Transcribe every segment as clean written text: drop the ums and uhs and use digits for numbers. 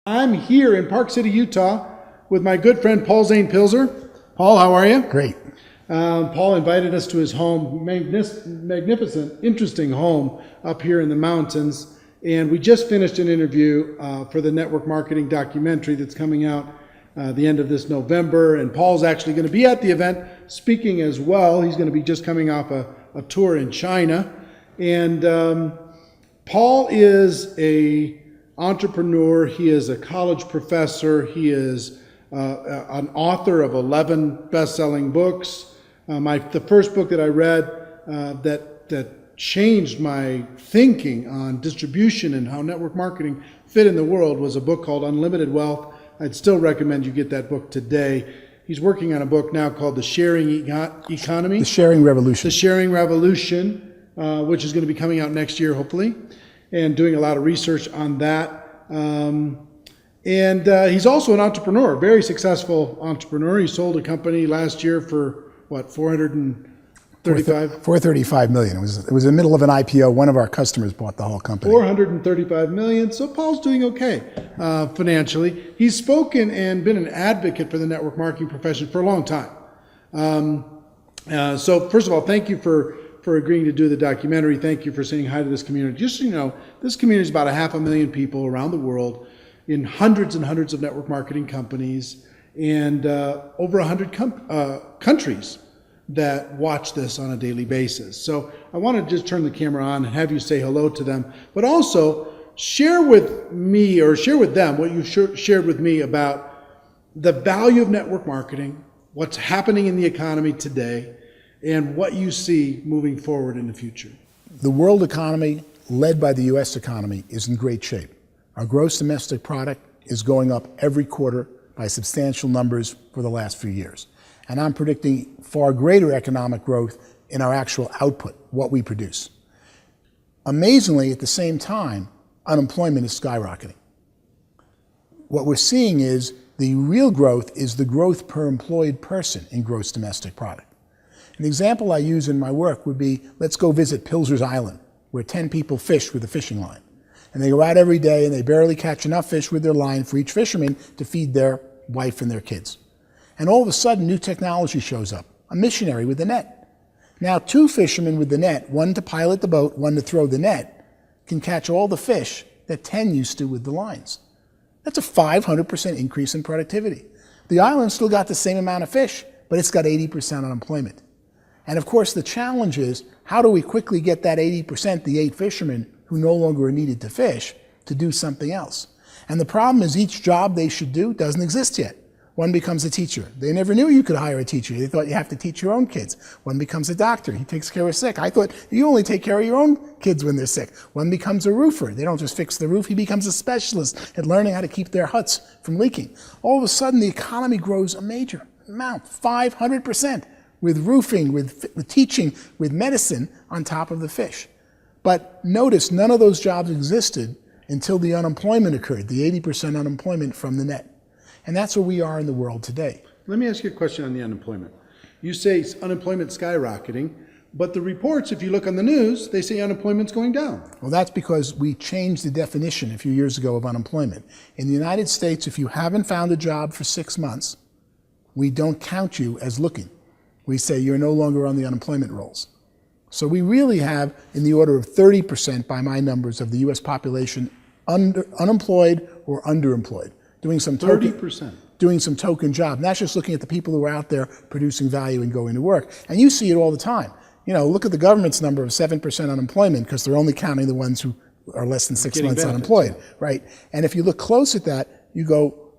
I'm here in Park City, Utah with my good friend Paul Zane Pilzer. Paul, how are you? Great. Paul invited us to his home, magnificent, interesting home up here in the mountains. And we just finished an interview for the network marketing documentary that's coming out the end of this November. And Paul's actually going to be at the event speaking as well. He's going to be just coming off a tour in China. And Paul is an entrepreneur. He is a college professor. He is an author of 11 best-selling books. The first book that I read that changed my thinking on distribution and how network marketing fit in the world was a book called Unlimited Wealth. I'd still recommend you get that book today. He's working on a book now called The Sharing Economy. The Sharing Revolution. The Sharing Revolution, which is going to be coming out next year, hopefully, and doing a lot of research on that. And he's also an entrepreneur, very successful entrepreneur. He sold a company last year for, what, 435 million. It was in the middle of an IPO. One of our customers bought the whole company. 435 million. So Paul's doing okay financially. He's spoken and been an advocate for the network marketing profession for a long time. So first of all, thank you for agreeing to do the documentary. Thank you for saying hi to this community. Just so you know, this community is about 500,000 people around the world in hundreds and hundreds of network marketing companies and over 100 countries that watch this on a daily basis. So I want to just turn the camera on and have you say hello to them, but also share with me or share with them what you shared with me about the value of network marketing, what's happening in the economy today, and what you see moving forward in the future. The world economy, led by the U.S. economy, is in great shape. Our gross domestic product is going up every quarter by substantial numbers for the last few years. And I'm predicting far greater economic growth in our actual output, what we produce. Amazingly, at the same time, unemployment is skyrocketing. What we're seeing is the real growth is the growth per employed person in gross domestic product. An example I use in my work would be, let's go visit Pilzer's Island, where 10 people fish with a fishing line. And they go out every day and they barely catch enough fish with their line for each fisherman to feed their wife and their kids. And all of a sudden, new technology shows up, a missionary with a net. Now, 2 fishermen with the net, one to pilot the boat, one to throw the net, can catch all the fish that 10 used to with the lines. That's a 500% increase in productivity. The island still got the same amount of fish, but it's got 80% unemployment. And of course, the challenge is, how do we quickly get that 80%, the 8 fishermen who no longer are needed to fish, to do something else? And the problem is each job they should do doesn't exist yet. One becomes a teacher. They never knew you could hire a teacher. They thought you have to teach your own kids. One becomes a doctor. He takes care of sick. I thought you only take care of your own kids when they're sick. One becomes a roofer. They don't just fix the roof. He becomes a specialist at learning how to keep their huts from leaking. All of a sudden, the economy grows a major amount, 500%, with roofing, with teaching, with medicine on top of the fish. But notice, none of those jobs existed until the unemployment occurred, the 80% unemployment from the net. And that's where we are in the world today. Let me ask you a question on the unemployment. You say unemployment skyrocketing, but the reports, if you look on the news, they say unemployment's going down. Well, that's because we changed the definition a few years ago of unemployment. In the United States, if you haven't found a job for 6 months, we don't count you as looking. We say you're no longer on the unemployment rolls. So we really have, in the order of 30% by my numbers of the U.S. population, unemployed or underemployed. Doing some token, 30%. Doing some token job. And that's just looking at the people who are out there producing value and going to work. And you see it all the time. You know, look at the government's number of 7% unemployment because they're only counting the ones who are less than 6 months unemployed, right? And if you look close at that, you go,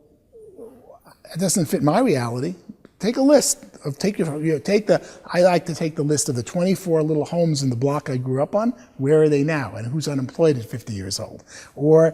it doesn't fit my reality. Take a list of I like to take the list of the 24 little homes in the block I grew up on. Where are they now? And who's unemployed at 50 years old? Or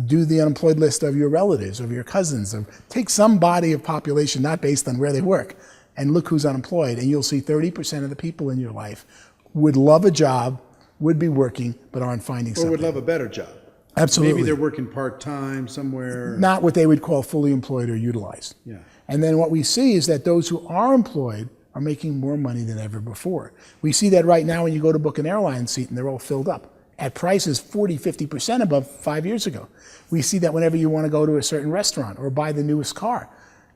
do the unemployed list of your relatives, of your cousins, or take some body of population, not based on where they work, and look who's unemployed, and you'll see 30% of the people in your life would love a job, would be working, but aren't finding something. Or would love a better job. Absolutely. Maybe they're working part-time somewhere. Not what they would call fully employed or utilized. Yeah. And then what we see is that those who are employed are making more money than ever before. We see that right now when you go to book an airline seat and they're all filled up. at prices 40, 50% above 5 years ago. We see that whenever you want to go to a certain restaurant or buy the newest car.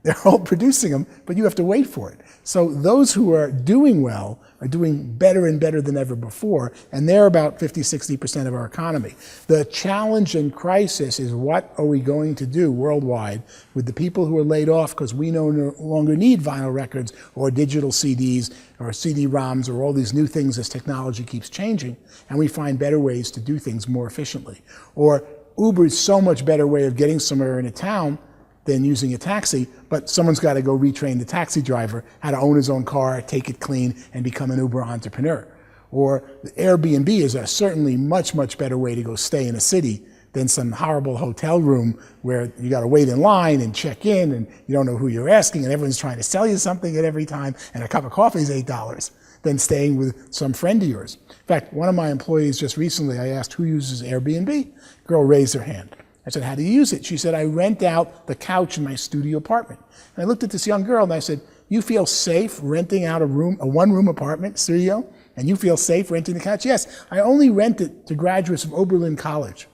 They're all producing them, but you have to wait for it. So those who are doing well are doing better and better than ever before, and they're about 50, 60% of our economy. The challenge and crisis is, what are we going to do worldwide with the people who are laid off because we no longer need vinyl records or digital CDs or CD-ROMs or all these new things as technology keeps changing, and we find better ways to do things more efficiently. Or Uber is so much better way of getting somewhere in a town than using a taxi, but someone's got to go retrain the taxi driver how to own his own car, take it clean, and become an Uber entrepreneur. Or Airbnb is a certainly much, much better way to go stay in a city than some horrible hotel room where you got to wait in line and check in, and you don't know who you're asking, and everyone's trying to sell you something at every time, and a cup of coffee is $8, than staying with some friend of yours. In fact, one of my employees just recently, I asked who uses Airbnb. Girl raised her hand. I said, how do you use it? She said, I rent out the couch in my studio apartment. And I looked at this young girl and I said, you feel safe renting out a one-room apartment studio? And you feel safe renting the couch? Yes, I only rent it to graduates of Oberlin College.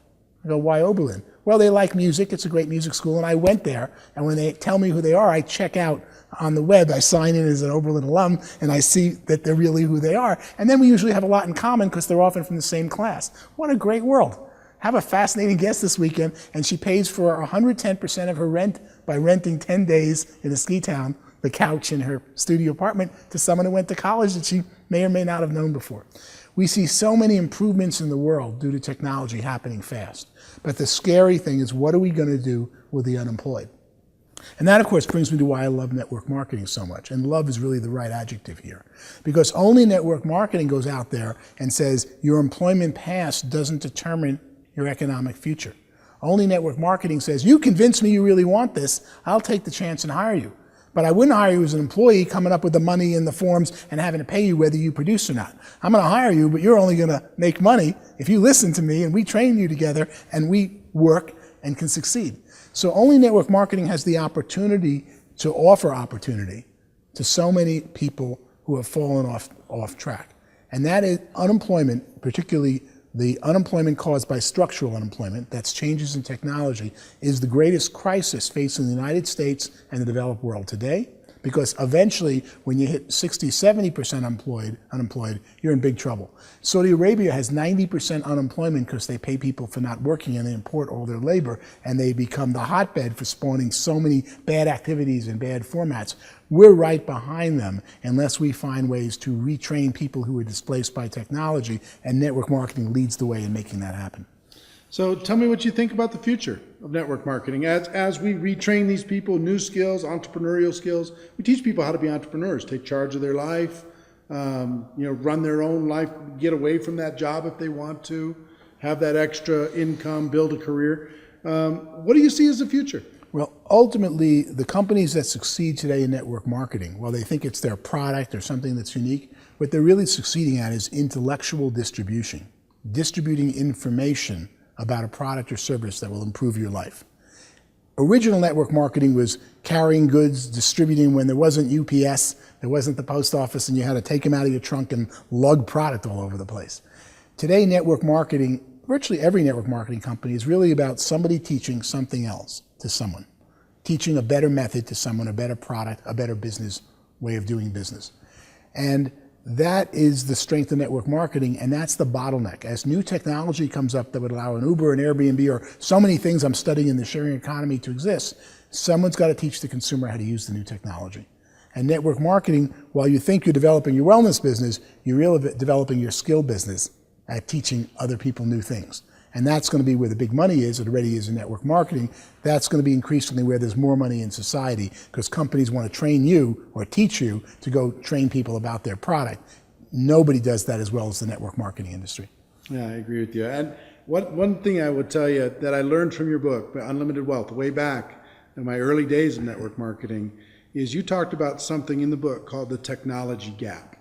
I go, why Oberlin? Well, they like music. It's a great music school. And I went there. And when they tell me who they are, I check out on the web. I sign in as an Oberlin alum, and I see that they're really who they are. And then we usually have a lot in common because they're often from the same class. What a great world. Have a fascinating guest this weekend, and she pays for 110% of her rent by renting 10 days in a ski town, the couch in her studio apartment, to someone who went to college that she may or may not have known before. We see so many improvements in the world due to technology happening fast. But the scary thing is, what are we going to do with the unemployed? And that, of course, brings me to why I love network marketing so much. And love is really the right adjective here. Because only network marketing goes out there and says your employment past doesn't determine your economic future. Only network marketing says, you convince me you really want this, I'll take the chance and hire you. But I wouldn't hire you as an employee coming up with the money and the forms and having to pay you whether you produce or not. I'm going to hire you, but you're only going to make money if you listen to me and we train you together and we work and can succeed. So only network marketing has the opportunity to offer opportunity to so many people who have fallen off track. And that is unemployment, particularly the unemployment caused by structural unemployment, that's changes in technology, is the greatest crisis facing the United States and the developed world today. Because eventually, when you hit 60, 70% unemployed, you're in big trouble. Saudi Arabia has 90% unemployment because they pay people for not working and they import all their labor, and they become the hotbed for spawning so many bad activities and bad formats. We're right behind them unless we find ways to retrain people who are displaced by technology, and network marketing leads the way in making that happen. So tell me what you think about the future of network marketing. As we retrain these people, new skills, entrepreneurial skills, we teach people how to be entrepreneurs, take charge of their life, run their own life, get away from that job if they want to, have that extra income, build a career. What do you see as the future? Well, ultimately, the companies that succeed today in network marketing, while they think it's their product or something that's unique, what they're really succeeding at is intellectual distribution, distributing information about a product or service that will improve your life. Original network marketing was carrying goods, distributing when there wasn't UPS, there wasn't the post office, and you had to take them out of your trunk and lug product all over the place. Today, network marketing, virtually every network marketing company, is really about somebody teaching something else to someone, teaching a better method to someone, a better product, a better business way of doing business. And that is the strength of network marketing, and that's the bottleneck. As new technology comes up that would allow an Uber, an Airbnb, or so many things I'm studying in the sharing economy to exist, someone's got to teach the consumer how to use the new technology. And network marketing, while you think you're developing your wellness business, you're really developing your skill business at teaching other people new things. And that's going to be where the big money is. It already is in network marketing. That's going to be increasingly where there's more money in society, because companies want to train you or teach you to go train people about their product. Nobody does that as well as the network marketing industry. Yeah, I agree with you. And one thing I would tell you that I learned from your book, Unlimited Wealth, way back in my early days of network marketing, is you talked about something in the book called the technology gap.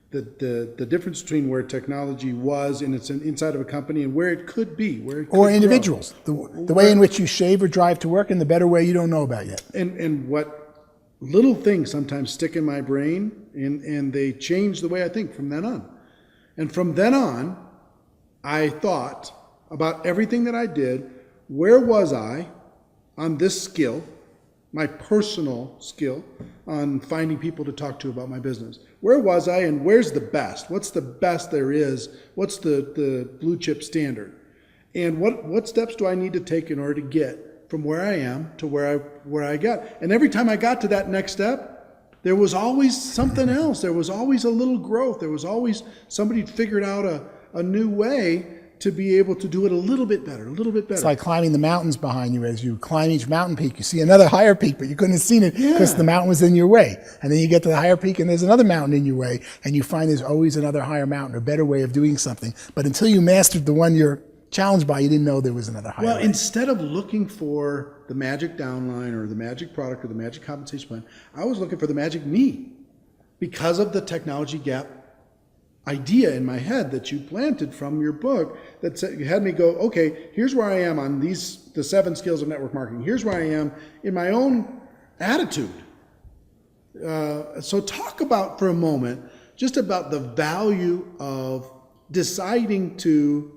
The difference between where technology was and it's inside of a company and where it could be, where it could or individuals, the way in which you shave or drive to work, and the better way you don't know about yet. And what little things sometimes stick in my brain, and they change the way I think from then on. And from then on, I thought about everything that I did. Where was I on this skill, my personal skill on finding people to talk to about my business? Where was I, and where's the best? What's the best there is? What's the blue chip standard? And what steps do I need to take in order to get from where I am to where I got? And every time I got to that next step, there was always something else. There was always a little growth. There was always somebody figured out a new way to be able to do it a little bit better, a little bit better. It's like climbing the mountains behind you. As you climb each mountain peak, you see another higher peak, but you couldn't have seen it because the mountain was in your way. And then you get to the higher peak and there's another mountain in your way, and you find there's always another higher mountain, a better way of doing something. But until you mastered the one you're challenged by, you didn't know there was another higher way. Well, instead of looking for the magic downline or the magic product or the magic compensation plan, I was looking for the magic me because of the technology gap idea in my head that you planted from your book that said, you had me go, okay, here's where I am on the 7 skills of network marketing. Here's where I am in my own attitude. So talk about for a moment just about the value of deciding to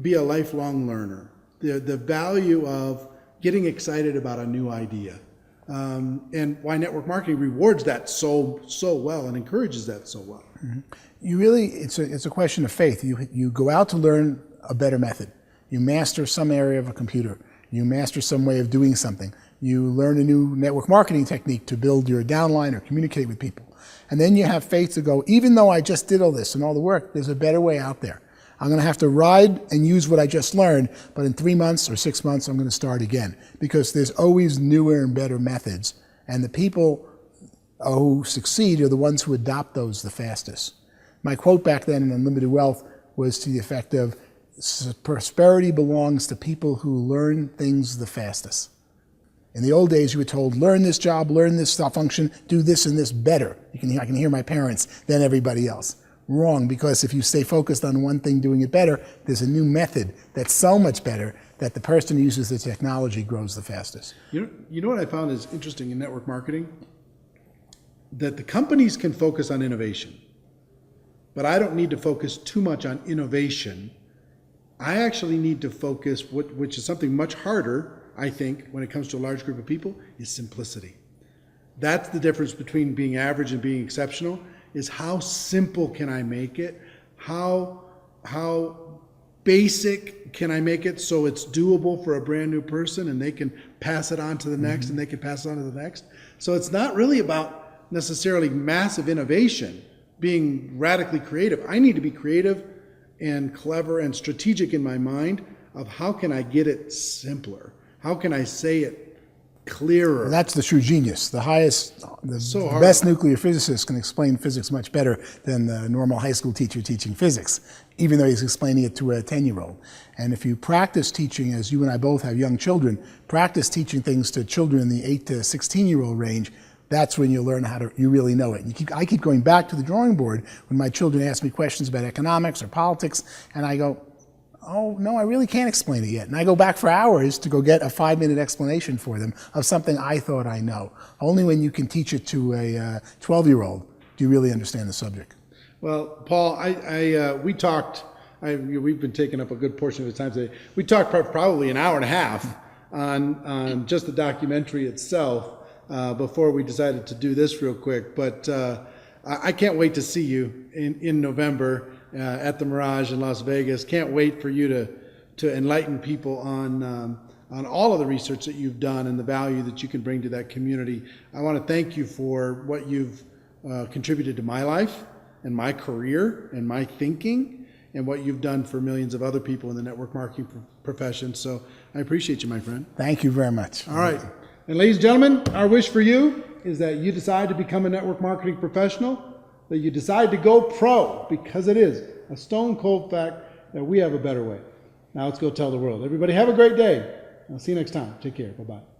be a lifelong learner, the value of getting excited about a new idea, and why network marketing rewards that so well and encourages that so well. Mm-hmm. It's a question of faith. You go out to learn a better method. You master some area of a computer. You master some way of doing something. You learn a new network marketing technique to build your downline or communicate with people. And then you have faith to go, even though I just did all this and all the work, there's a better way out there. I'm going to have to ride and use what I just learned, but in 3 months or 6 months, I'm going to start again, because there's always newer and better methods. And the people who succeed are the ones who adopt those the fastest. My quote back then in Unlimited Wealth was to the effect of, prosperity belongs to people who learn things the fastest. In the old days, you were told, learn this job, learn this function, do this and this better. I can hear my parents than everybody else. Wrong, because if you stay focused on one thing doing it better, there's a new method that's so much better that the person who uses the technology grows the fastest. You know what I found is interesting in network marketing? That the companies can focus on innovation, but I don't need to focus too much on innovation. I actually need to focus, which is something much harder, I think, when it comes to a large group of people, is simplicity. That's the difference between being average and being exceptional, is how simple can I make it? How basic can I make it so it's doable for a brand new person and they can pass it on to the next and they can pass it on to the next? So it's not really about necessarily massive innovation, being radically creative. I need to be creative and clever and strategic in my mind of how can I get it simpler? How can I say it clearer? Well, that's the true genius. The best nuclear physicist can explain physics much better than the normal high school teacher teaching physics, even though he's explaining it to a 10-year-old. And if you practice teaching, as you and I both have young children, practice teaching things to children in the 8 to 16-year-old range, that's when you learn you really know it. I keep going back to the drawing board when my children ask me questions about economics or politics, and I go, oh, no, I really can't explain it yet. And I go back for hours to go get a 5-minute explanation for them of something I thought I know. Only when you can teach it to a 12-year-old do you really understand the subject. Well, Paul, we talked, we've been taking up a good portion of the time today. We talked probably an hour and a half on just the documentary itself before we decided to do this real quick. But I can't wait to see you in November at the Mirage in Las Vegas. Can't wait for you to enlighten people on all of the research that you've done and the value that you can bring to that community. I want to thank you for what you've contributed to my life and my career and my thinking, and what you've done for millions of other people in the network marketing profession. So I appreciate you, my friend. Thank you very much. All right. And ladies and gentlemen, our wish for you is that you decide to become a network marketing professional, that you decide to go pro, because it is a stone cold fact that we have a better way. Now let's go tell the world. Everybody have a great day. I'll see you next time. Take care. Bye-bye.